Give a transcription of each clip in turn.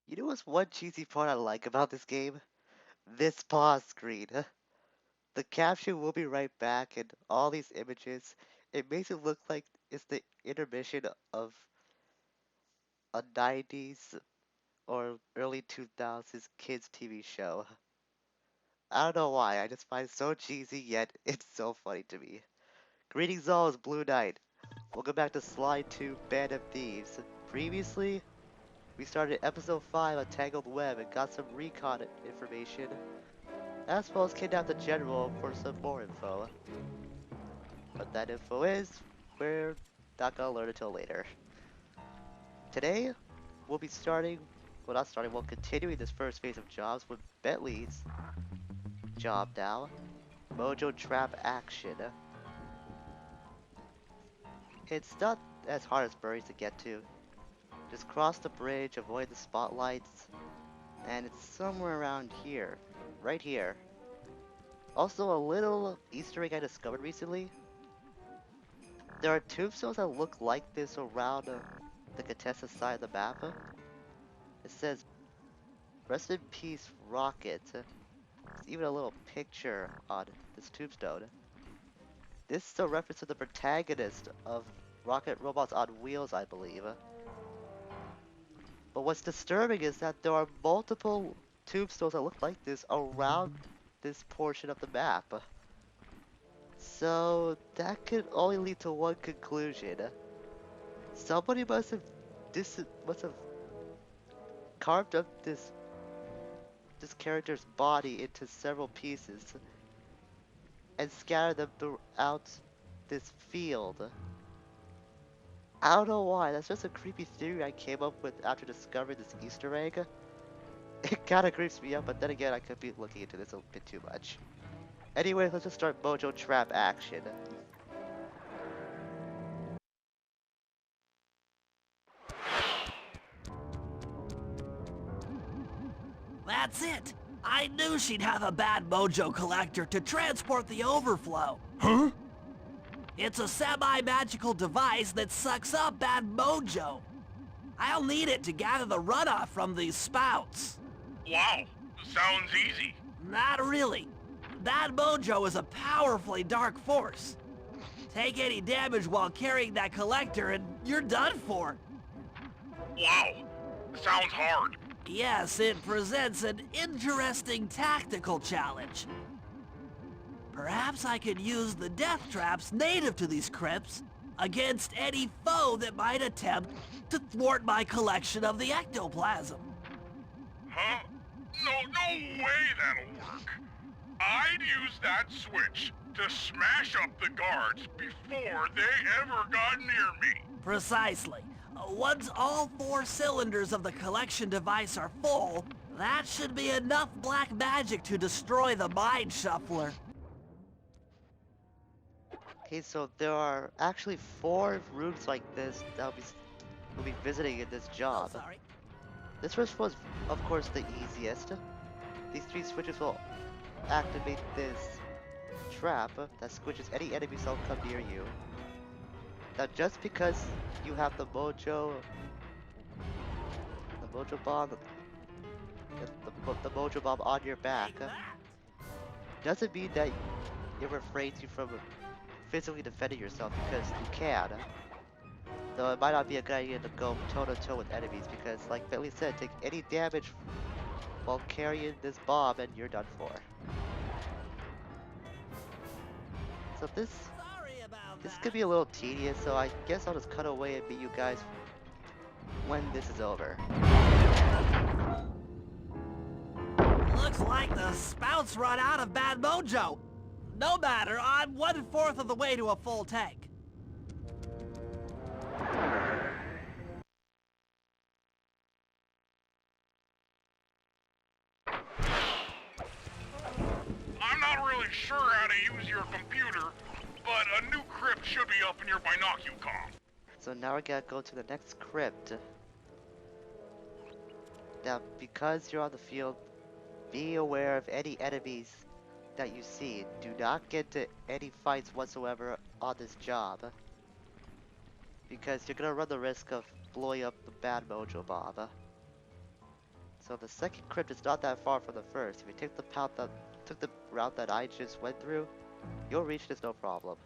You know what's one cheesy part I like about this game? This pause screen. The caption "will be right back" and all these images, it makes it look like it's the intermission of a 90s or early 2000s kids TV show. I don't know why, I just find it so cheesy, yet it's so funny to me. Greetings all, it's Blue Knight. Welcome back to Slide 2 Band of Thieves. Previously, we started episode 5 on Tangled Web and got some recon information, as well as kidnapped the general for some more info. What that info is, we're not gonna learn until later. Today, we'll be starting, well not starting, we'll continuing this first phase of jobs with Bentley's job now. Mojo Trap Action. It's not as hard as Burries to get to. Just cross the bridge, avoid the spotlights, and it's somewhere around here. Right here. Also, a little Easter egg I discovered recently. There are tombstones that look like this around the contested side of the map. It says, "Rest in peace, Rocket." There's even a little picture on this tombstone. This is a reference to the protagonist of Rocket Robots on Wheels, I believe. But what's disturbing is that there are multiple tombstones that look like this around this portion of the map. So that could only lead to one conclusion. Somebody must have carved up this character's body into several pieces and scattered them throughout this field. I don't know why, that's just a creepy theory I came up with after discovering this Easter egg. It kinda creeps me out, but then again I could be looking into this a bit too much. Anyway, let's just start Mojo Trap action. That's it! I knew she'd have a bad mojo collector to transport the overflow. Huh? It's a semi-magical device that sucks up bad mojo. I'll need it to gather the runoff from these spouts. Wow, sounds easy. Not really. Bad mojo is a powerfully dark force. Take any damage while carrying that collector and you're done for. Wow, sounds hard. Yes, it presents an interesting tactical challenge. Perhaps I could use the death traps native to these crypts against any foe that might attempt to thwart my collection of the ectoplasm. Huh? No way that'll work. I'd use that switch to smash up the guards before they ever got near me. Precisely. Once all 4 cylinders of the collection device are full, that should be enough black magic to destroy the Mind Shuffler. Okay, so there are actually 4 rooms like this that we'll be visiting in this Oh, job. sorry. This first was, of course, the easiest. These 3 switches will activate this trap that squishes any enemies that will come near you. Now, just because you have the mojo bomb, the mojo bomb on your back, Take that. doesn't mean that it refrains you from physically defending yourself, because you can. Though it might not be a good idea to go toe to toe with enemies, because like Bentley said, take any damage while carrying this bomb and you're done for. So Sorry about this that. could be a little tedious, so I guess I'll just cut away and meet you guys when this is over. Looks like the spouts run out of bad mojo. No matter, I'm 1/4 of the way to a full tank. I'm not really sure how to use your computer, but a new crypt should be up in your binocucom. So now we gotta go to the next crypt. Now, because you're on the field, be aware of any enemies that you see. Do not get into any fights whatsoever on this job, because you're gonna run the risk of blowing up the bad mojo bomb. So the second crypt is not that far from the first. If you take the route that I just went through, you'll reach this no problem.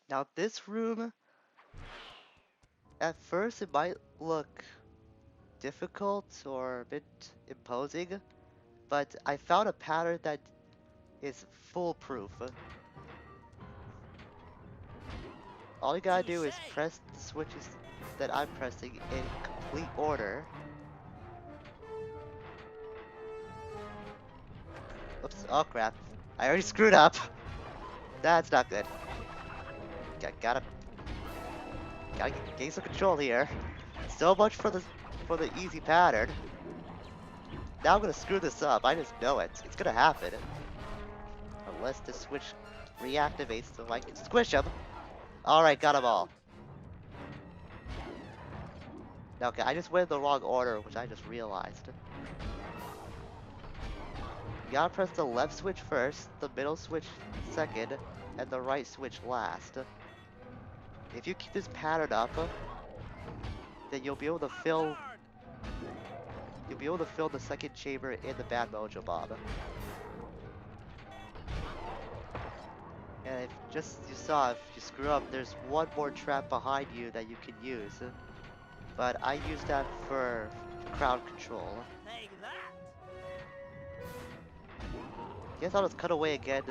Now this room, at first it might look difficult or a bit imposing, but I found a pattern that is foolproof. All you gotta do is Touché. press the switches that I'm pressing in complete order. Oops, oh crap. I already screwed up. That's not good. Gotta gain some control here. So much for the easy pattern. Now I'm gonna screw this up. I just know it. It's gonna happen. Unless the switch reactivates so I can squish him. Alright, got them all. Okay, I just went in the wrong order, which I just realized. You gotta press the left switch first, the middle switch second, and the right switch last. If you keep this pattern up, then you'll be able to fill the second chamber in the Bad Mojo Bomb. And if you saw, if you screw up, there's one more trap behind you that you can use. But I use that for crowd control. Take that. Guess I'll just cut away again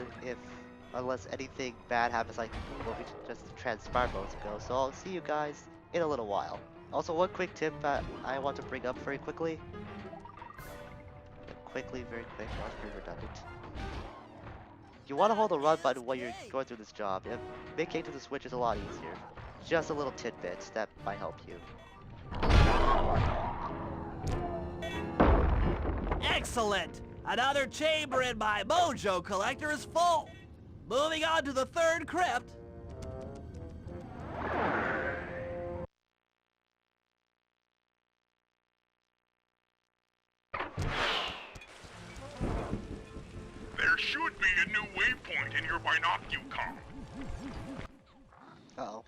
unless anything bad happens, like what we just transpired moments ago. So I'll see you guys in a little while. Also, one quick tip that I want to bring up very quickly. Very quick, that was pretty redundant. You want to hold the run button while you're going through this job. Making to the switch is a lot easier. Just a little tidbit that might help you. Excellent! Another chamber in my mojo collector is full! Moving on to the third crypt. There should be a new waypoint in your binocucom. Uh-oh.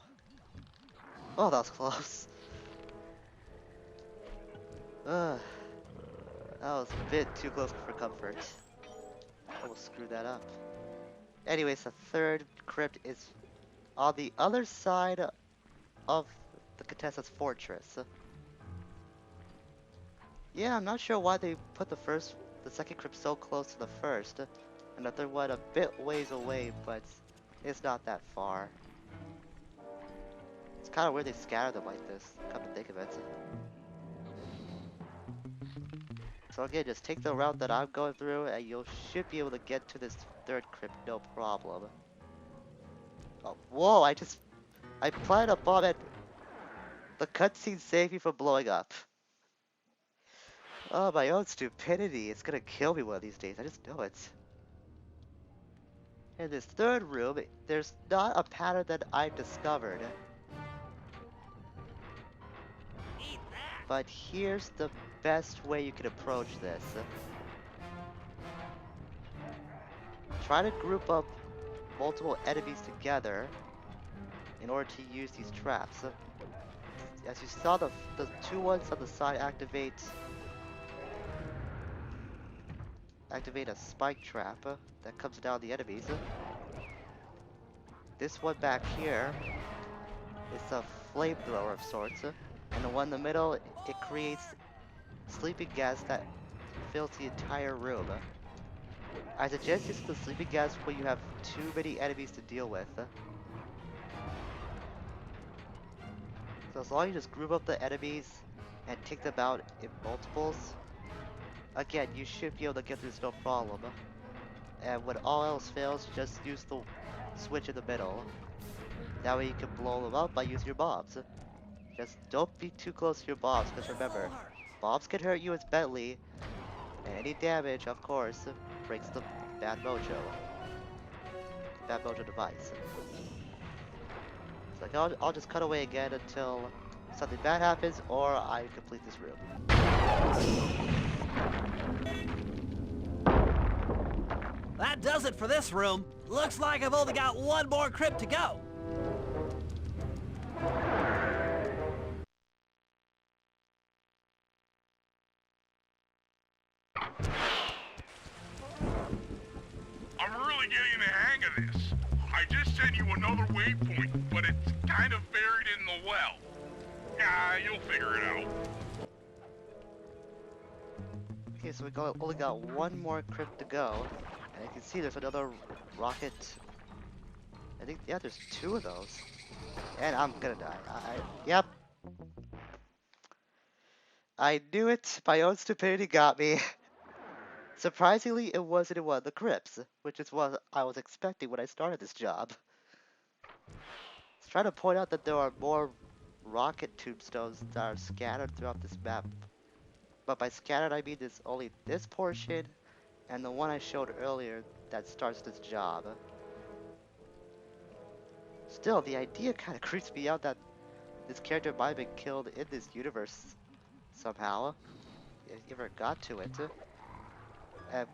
Oh, that was close. That was a bit too close for comfort. I will screw that up. Anyways, the third crypt is on the other side of the contestant's fortress. Yeah, I'm not sure why they put the second crypt so close to the first, and the third one a bit ways away, but it's not that far. It's kind of weird they scatter them like this, come to think of it. So again, just take the route that I'm going through, and you should be able to get to this third crypt no problem. Oh, whoa, I planted a bomb and the cutscene saved me from blowing up. Oh, my own stupidity. It's gonna kill me one of these days. I just know it. In this third room, there's not a pattern that I've discovered. Eat that! But here's the best way you can approach this. Try to group up multiple enemies together in order to use these traps. As you saw, the two ones on the side activate a spike trap that comes down the enemies. This one back here is a flamethrower of sorts, and the one in the middle, it creates sleeping gas that fills the entire room. I suggest using the sleeping gas when you have too many enemies to deal with. So as long as you just group up the enemies and take them out in multiples, again, you should be able to get through this no problem. And when all else fails, just use the switch in the middle. That way you can blow them up by using your bombs. Just don't be too close to your bombs, because remember, bombs can hurt you as Bentley, and any damage, of course, breaks the Bad Mojo device. So like, I'll just cut away again until something bad happens, or I complete this room. That does it for this room. Looks like I've only got one more crypt to go. really getting the hang of this. I just sent you another waypoint, but it's kind of buried in the well. Yeah, you'll figure it out. Okay, so only got one more crypt to go. And you can see there's another rocket. I think, yeah, there's two of those. And I'm gonna die. Yep. I knew it. My own stupidity got me. Surprisingly, it wasn't in one of the crypts, which is what I was expecting when I started this job. I was trying to point out that there are more rocket tombstones that are scattered throughout this map. But by scattered, I mean there's only this portion and the one I showed earlier that starts this job. Still, the idea kind of creeps me out that this character might have been killed in this universe somehow. If you ever got to it. And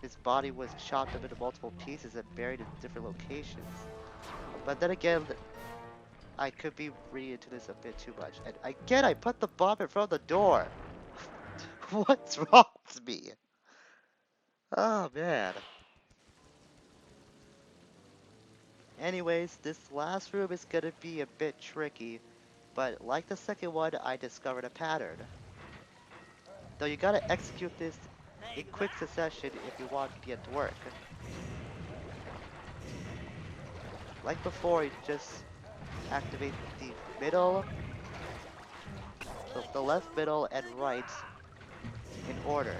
his body was chopped up into multiple pieces and buried in different locations. But then again, I could be reading into this a bit too much. And again, I put the bomb in front of the door. What's wrong with me? Oh man. Anyways, this last room is gonna be a bit tricky, but like the second one, I discovered a pattern. Though you gotta execute this in Take quick that. succession if you want to get to work. Like before, you just activate the middle, the left, middle, and right in order.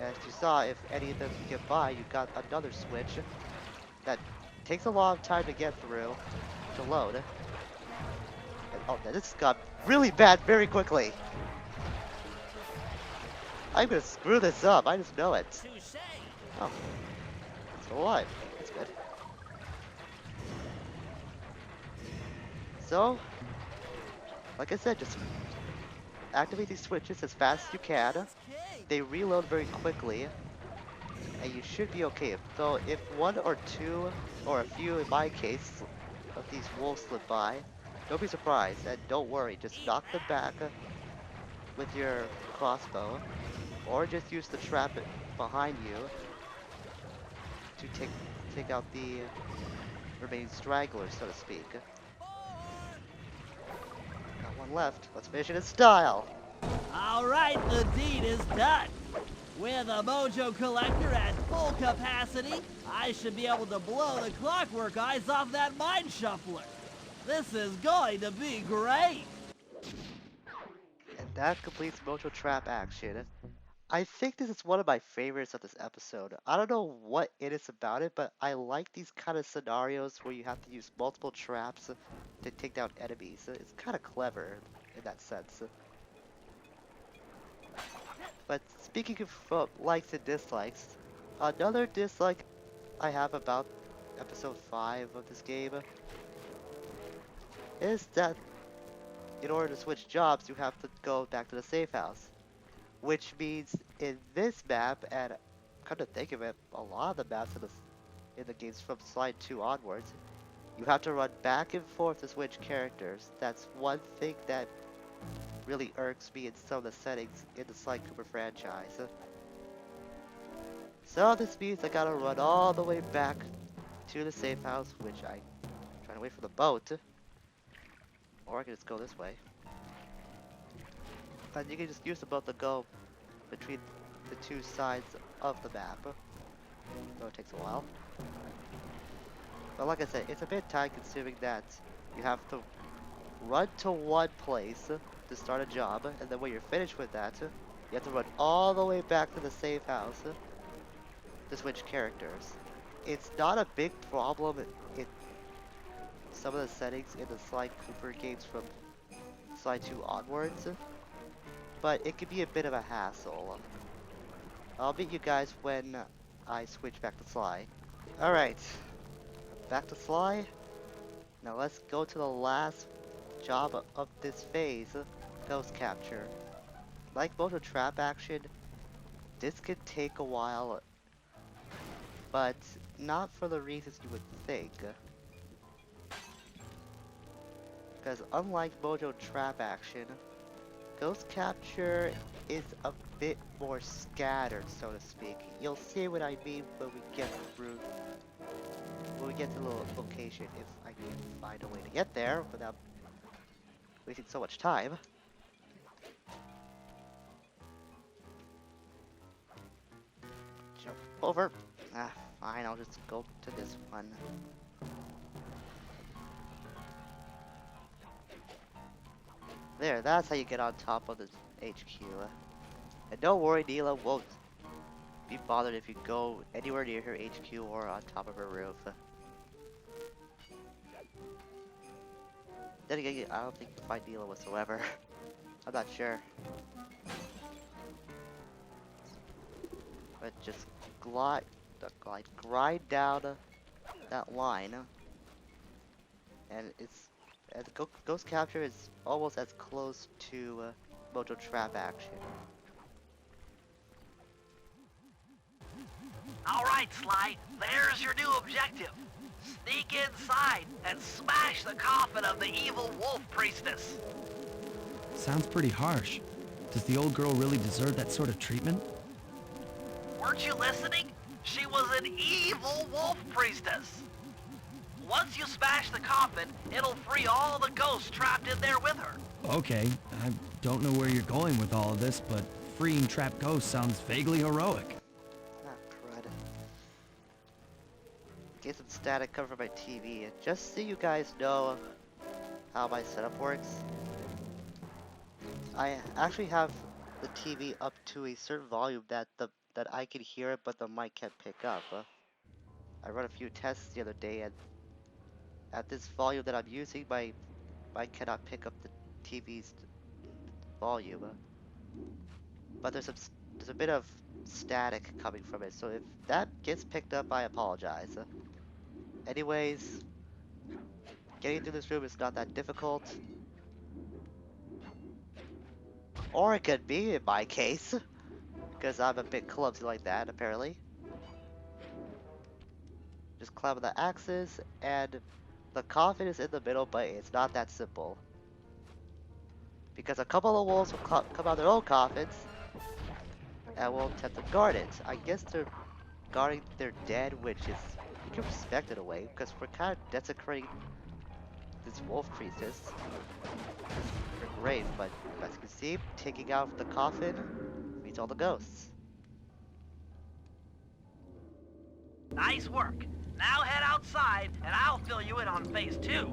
As you saw, if any of them get by, you got another switch that takes a long time to get through, to load. And, oh, this got really bad very quickly. I'm gonna screw this up, I just know it. Touche. Oh, still alive. That's good. So, like I said, just activate these switches as fast as you can. King. They reload very quickly, and you should be okay. Though, if one or two, or a few in my case, of these wolves slip by, don't be surprised, and don't worry, just Eat knock them that. back with your crossbow, or just use the trap behind you to take out the remaining stragglers, so to speak. Got one left. Let's finish it in style. All right, the deed is done. With a mojo collector at full capacity, I should be able to blow the clockwork eyes off that mine shuffler. This is going to be great. And that completes Mojo Trap action. I think this is one of my favorites of this episode. I don't know what it is about it, but I like these kind of scenarios where you have to use multiple traps to take down enemies. It's kind of clever in that sense. But speaking of likes and dislikes, another dislike I have about episode 5 of this game is that in order to switch jobs, you have to go back to the safe house. Which means in this map, and come to think of it, a lot of the maps in the games from Slide 2 onwards, you have to run back and forth to switch characters. That's one thing that really irks me in some of the settings in the Sly Cooper franchise. So this means I gotta run all the way back to the safe house, which I'm trying to wait for the boat. Or I can just go this way. And you can just use the boat to go between the two sides of the map. Though it takes a while. But like I said, it's a bit time consuming that you have to run to one place to start a job, and then when you're finished with that, you have to run all the way back to the safe house to switch characters. It's not a big problem in some of the settings in the Sly Cooper games from Sly 2 onwards, but it can be a bit of a hassle. I'll meet you guys when I switch back to Sly. Alright, back to Sly. Now let's go to the last job of this phase, ghost capture. Like Mojo Trap action, this could take a while, but not for the reasons you would think. Because unlike Mojo Trap action, ghost capture is a bit more scattered, so to speak. You'll see what I mean when we get through, when we get to the location, if I can find a way to get there without wasting so much time. Jump over. Ah, fine, I'll just go to this one. There, that's how you get on top of the HQ. And don't worry, Neela won't be bothered if you go anywhere near her HQ or on top of her roof. Then again, I don't think you'll find Neela whatsoever. I'm not sure. But just grind down that line. And Ghost Capture is almost as close to Mojo Trap action. Alright, Sly, there's your new objective. Sneak inside and smash the coffin of the evil wolf priestess. Sounds pretty harsh. Does the old girl really deserve that sort of treatment? Weren't you listening? She was an evil wolf priestess. Once you smash the coffin, it'll free all the ghosts trapped in there with her. Okay, I don't know where you're going with all of this, but freeing trapped ghosts sounds vaguely heroic. Ah, crud. Get some static coming from my TV. And just so you guys know how my setup works, I actually have the TV up to a certain volume that I can hear it, but the mic can't pick up. I run a few tests the other day, and at this volume that I'm using, my mic cannot pick up the TV's volume. But there's a bit of static coming from it, so if that gets picked up, I apologize. Anyways, getting through this room is not that difficult. Or it could be in my case, because I'm a bit clumsy like that, apparently. Just climb on the axis, and the coffin is in the middle, but it's not that simple. Because a couple of wolves will come out their own coffins, and will attempt to guard it. I guess they're guarding their dead, which is, you can respect it away, because we're kind of desecrating this wolf priestess. Her grave, but as you can see, taking out the coffin meets all the ghosts. Nice work. Now head outside, and I'll fill you in on phase 2.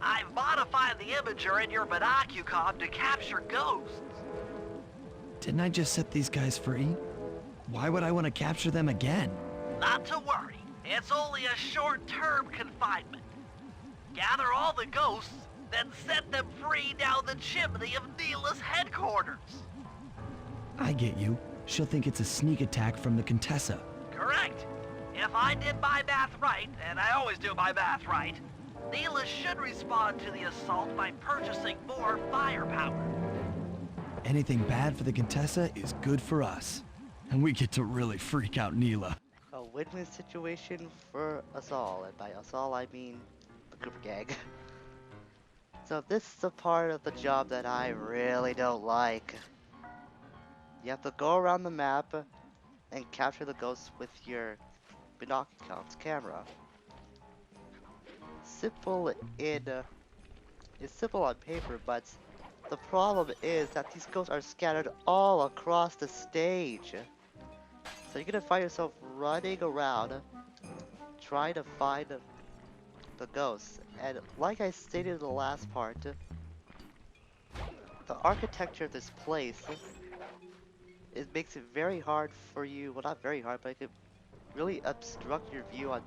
I've modified the imager in your binocucom to capture ghosts. Didn't I just set these guys free? Why would I want to capture them again? Not to worry. It's only a short-term confinement. Gather all the ghosts, then set them free down the chimney of Neela's headquarters. I get you. She'll think it's a sneak attack from the Contessa. Correct. If I did my math right, and I always do my math right, Neela should respond to the assault by purchasing more firepower. Anything bad for the Contessa is good for us. And we get to really freak out Neela. A win-win situation for us all, and by us all I mean the Cooper gang. So this is the part of the job that I really don't like. You have to go around the map and capture the ghosts with your binoculars camera. Simple it's simple on paper, but the problem is that these ghosts are scattered all across the stage. So you're gonna find yourself running around trying to find the ghosts. And like I stated in the last part, the architecture of this place, it makes it very hard for you, well not very hard, but it could really obstruct your view on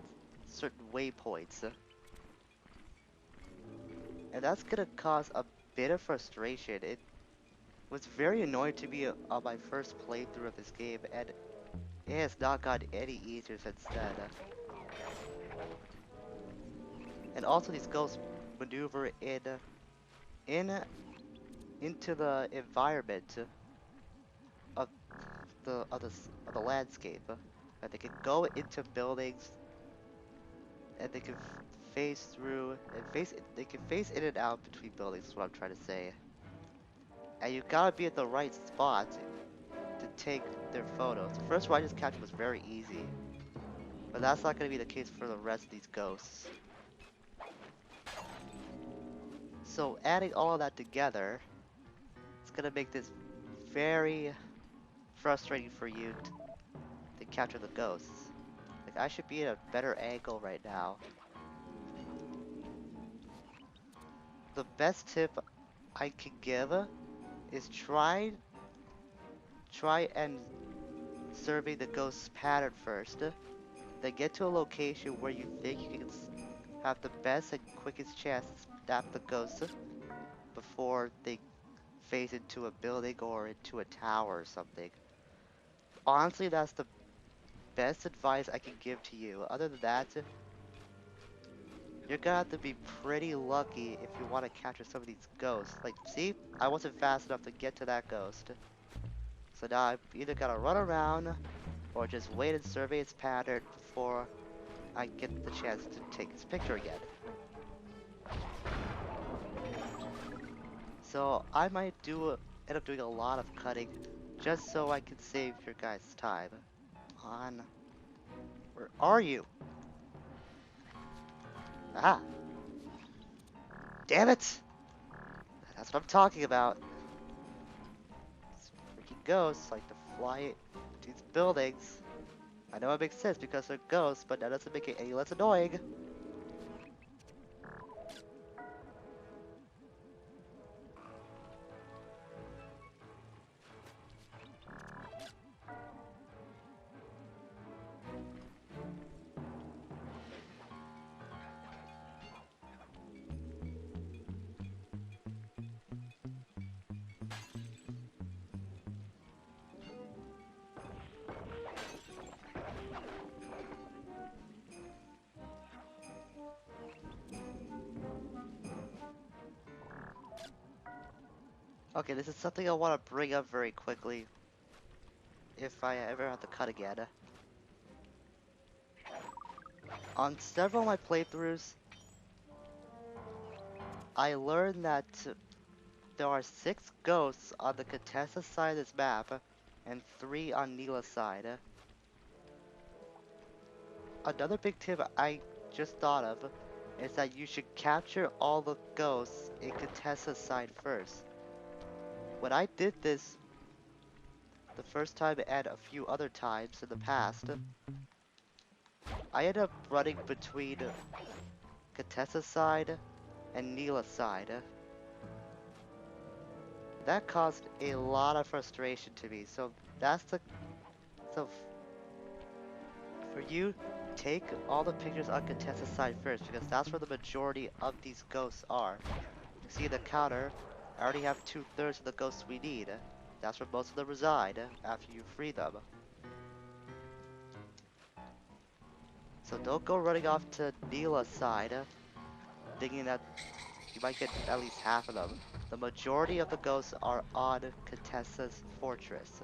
certain waypoints. And that's gonna cause a bit of frustration. It was very annoying to me on my first playthrough of this game, and it has not gotten any easier since then. And also these ghosts maneuver in into the environment of of the landscape. And they can go into buildings, and they can phase through and they can phase in and out between buildings. Is what I'm trying to say. And you gotta be at the right spot to take their photos. The first one I just captured was very easy, but that's not gonna be the case for the rest of these ghosts. So adding all of that together, it's gonna make this very frustrating for you to capture the ghosts. Like, I should be at a better angle right now. The best tip I can give is try and survey the ghost's pattern first. Then get to a location where you think you can have the best and quickest chance to snap the ghost before they phase into a building or into a tower or something. Honestly, that's the best advice I can give to you. Other than that, you're gonna have to be pretty lucky if you want to capture some of these ghosts. Like, see? I wasn't fast enough to get to that ghost. So now I either gotta run around or just wait and survey its pattern before I get the chance to take its picture again. So I might end up doing a lot of cutting just so I can save your guys' time. On, where are you? Ah, damn it! That's what I'm talking about. These freaking ghosts like to fly into these buildings. I know it makes sense because they're ghosts, but that doesn't make it any less annoying. Okay, this is something I want to bring up very quickly if I ever have to cut again. On several of my playthroughs, I learned that there are 6 ghosts on the Contessa side of this map and 3 on Neela's side. Another big tip I just thought of is that you should capture all the ghosts in Contessa's side first. When I did this the first time and a few other times in the past, I ended up running between Contessa's side and Neela's side. That caused a lot of frustration to me. So for you, take all the pictures on Contessa's side first because that's where the majority of these ghosts are. You see the counter, I already have 2/3 of the ghosts we need. That's where most of them reside after you free them. So don't go running off to Neela's side, thinking that you might get at least half of them. The majority of the ghosts are on Contessa's fortress.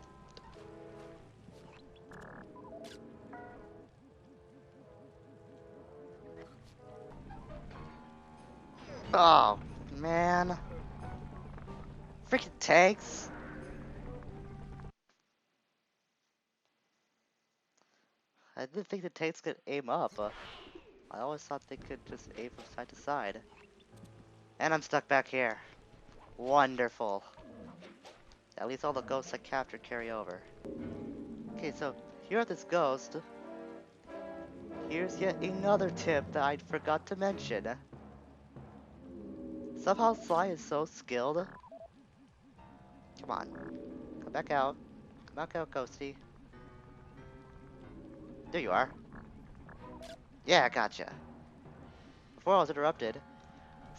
Oh, man. Freaking tanks. I didn't think the tanks could aim up. I always thought they could just aim from side to side. And I'm stuck back here. Wonderful. At least all the ghosts I captured carry over. Okay, so here are this ghost. Here's yet another tip that I forgot to mention. Somehow Sly is so skilled. Come on. Come back out. Come back out, Ghosty. There you are. Yeah, I gotcha. Before I was interrupted,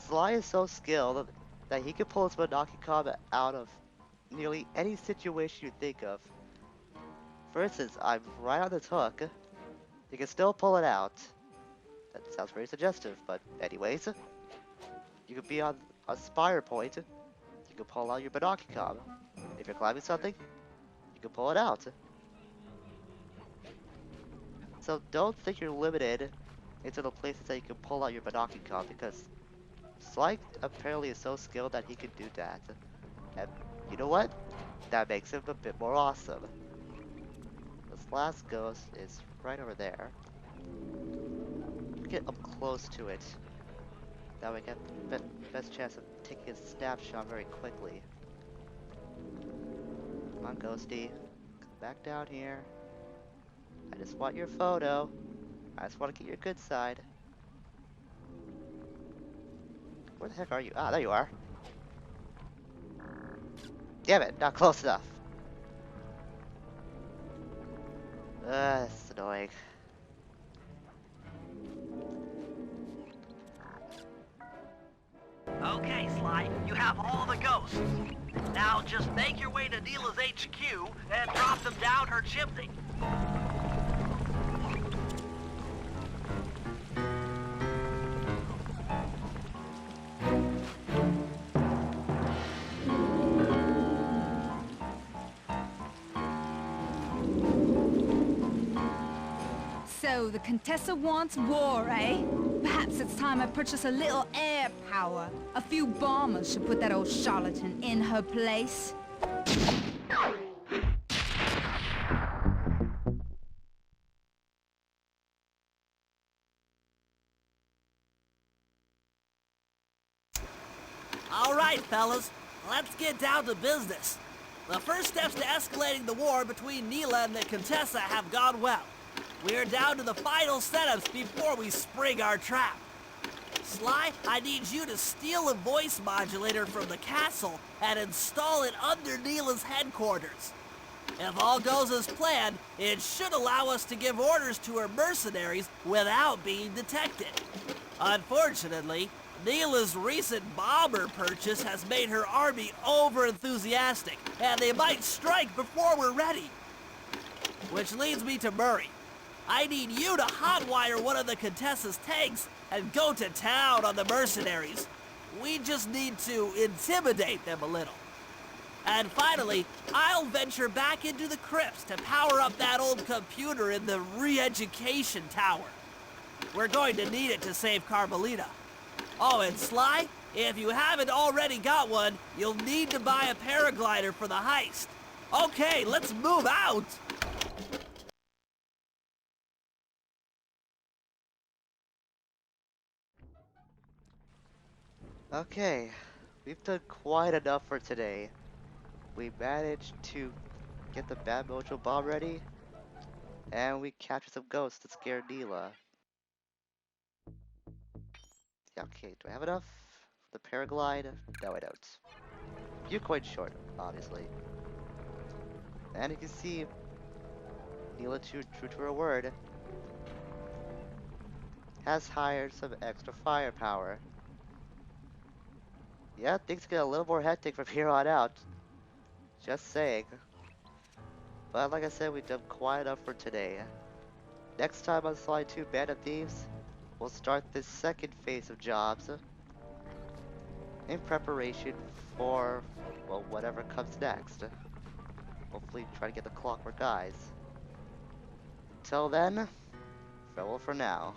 Sly is so skilled that he can pull his Monoki combat out of nearly any situation you think of. For instance, I'm right on this hook. You can still pull it out. That sounds very suggestive, but anyways. You could be on a spire point. You can pull out your binocular. If you're climbing something, you can pull it out. So don't think you're limited into the places that you can pull out your binocular because Sly apparently is so skilled that he can do that. And you know what? That makes him a bit more awesome. This last ghost is right over there. Get up close to it. That way I get best chance of taking a snapshot very quickly. Come on, Ghosty. Come back down here. I just want your photo. I just want to get your good side. Where the heck are you? Ah, there you are. Damn it, not close enough. That's annoying. Okay, Sly, you have all the ghosts. Now just make your way to Neela's HQ and drop them down her chimney. So the Contessa wants war, eh? Perhaps it's time I purchase a little air power. A few bombers should put that old charlatan in her place. All right, fellas, let's get down to business. The first steps to escalating the war between Neela and the Contessa have gone well. We're down to the final setups before we spring our trap. Sly, I need you to steal a voice modulator from the castle and install it under Neela's headquarters. If all goes as planned, it should allow us to give orders to her mercenaries without being detected. Unfortunately, Neela's recent bomber purchase has made her army over-enthusiastic, and they might strike before we're ready. Which leads me to Murray. I need you to hotwire one of the Contessa's tanks and go to town on the mercenaries. We just need to intimidate them a little. And finally, I'll venture back into the crypts to power up that old computer in the re-education tower. We're going to need it to save Carmelita. Oh, and Sly, if you haven't already got one, you'll need to buy a paraglider for the heist. Okay, let's move out! Okay, we've done quite enough for today. We managed to get the Bad Mojo bomb ready, and we captured some ghosts to scare Neela. Yeah, okay, do I have enough for the paraglide? No, I don't. You're quite short, obviously. And you can see Neela, true to her word, has hired some extra firepower. Yeah, things get a little more hectic from here on out. Just saying. But like I said, we've done quite enough for today. Next time on Slide 2 Band of Thieves, we'll start this second phase of jobs in preparation for, well, whatever comes next. Hopefully try to get the Clockwork Eyes. Until then, farewell for now.